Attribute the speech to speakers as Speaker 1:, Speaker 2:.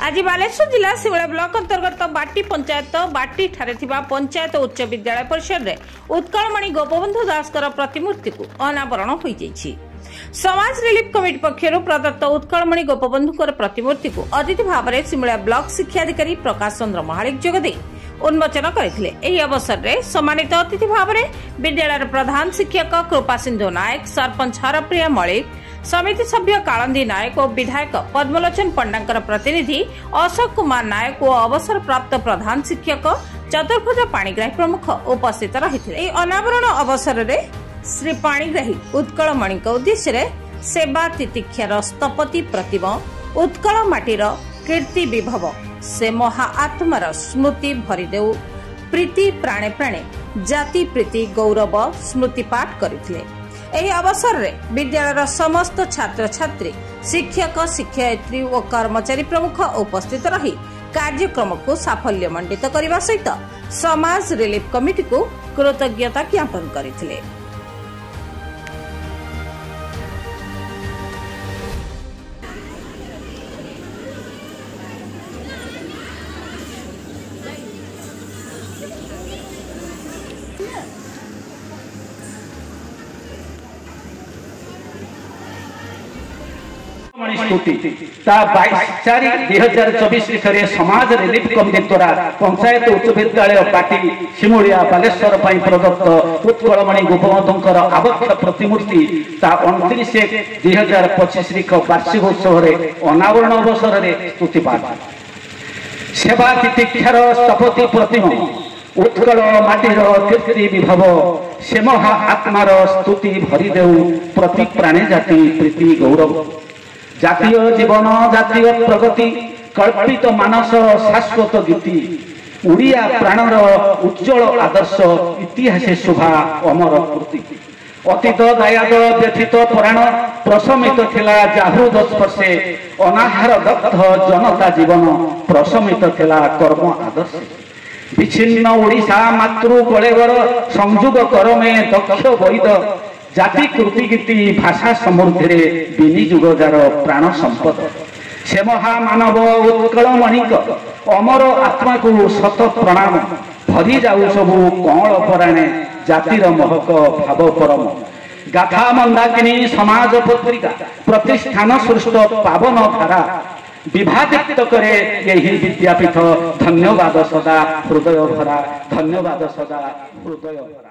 Speaker 1: आज बालेश्वर जिला शिवड़ा ब्लॉक अंतर्गत बाटी पंचायत बाटी ठारे थिबा पंचायत उच्च विद्यालय परिसर रे उत्कलमणि गोपबंधु दासकर प्रतिमूर्ति को अनावरण होई जायछि। समाज रिलीफ कमिटी पक्षरु प्रदत्त उत्कलमणि गोपबंधुकर प्रतिमूर्ति को अतिथि भाव में शिमला ब्लॉक शिक्षाधिकारी प्रकाश चंद्र महालिक जोगदे उन्मोचन करथिले। एही अवसर रे सम्मानित अतिथि भाव में विद्यालय प्रधान शिक्षक कृपा सिंधु नायक, सरपंच हरप्रिया मलिक, समिति सभ्य कालंदी नायक और विधायक पद्मलोचन पंडा प्रतिनिधि अशोक कुमार नायक और अवसर प्राप्त प्रधान शिक्षक चतुर्भुज पाणिग्राही प्रमुख उपस्थित रही। अनावरण अवसर में श्री पाणिग्राही उत्कलमणि उद्देश्य सेवा तितिक्षार स्थपति प्रतिमा उत्कल माटीर कीर्ति विभव से महा आत्मार स्मृति भरिदेउ प्रीति प्राणे प्राणे जाति प्रीति गौरव स्मृति पाठ करथिले। एही अवसर रे विद्यालयर समस्त छात्र छात्री शिक्षक शिक्षयित्री और कर्मचारी प्रमुख उपस्थित रही कार्यक्रम को साफल्य मंडित करने सहित समाज रिलीफ कमिटी को कृतज्ञता ज्ञापन करथिले।
Speaker 2: समाज रिलीफ कमिटी द्वारा पंचायत उच्च विद्यालय बाटी शिमुलिया बालेश्वर प्रदत्त उत्कलमणि गोपबंधुकर आबक्ष प्रतिमूर्ति 29/1/2025 वार्षिक उत्सव अनावरण अवसर में स्तुतिपाठ सेवा तितिक्षार स्थपति प्रतिमा उत्कल माटीर कीर्ति विभव से महा आत्मार स्तुति भरिदेउ प्रति प्राणे जाति प्रीति गौरव जातीय जीवन जातीय प्रगति कल्पित मानस शाश्वत गीति उड़िया प्राणर उज्जवल आदर्श इतिहास शोभा अमर कृति अतीत दायाद व्यथित पुराण प्रशमित थिला जाहृद स्पर्शे अनाहार दग्ध जनता जीवन प्रशमित थिला कर्म आदर्श विच्छिन्न ओडिशा मातृ कलेवर संयोग करमे दक्ष वैद जाति कृति गीति भाषा समृद्धि विनियोगदार प्राण संपद से महामानव उत्कलमणिक अमर आत्मा को शत प्रणाम भरी जाऊ सबू कौल पराणे जातिर महक भाव परम गाथा मंदाकिनी समाज पत्रिका प्रतिष्ठान सृष्ट पावन धारा विभाजित करे यही विद्यापीठ धन्यवाद सदा हृदय भरा धन्यवाद सदा हृदय भरा।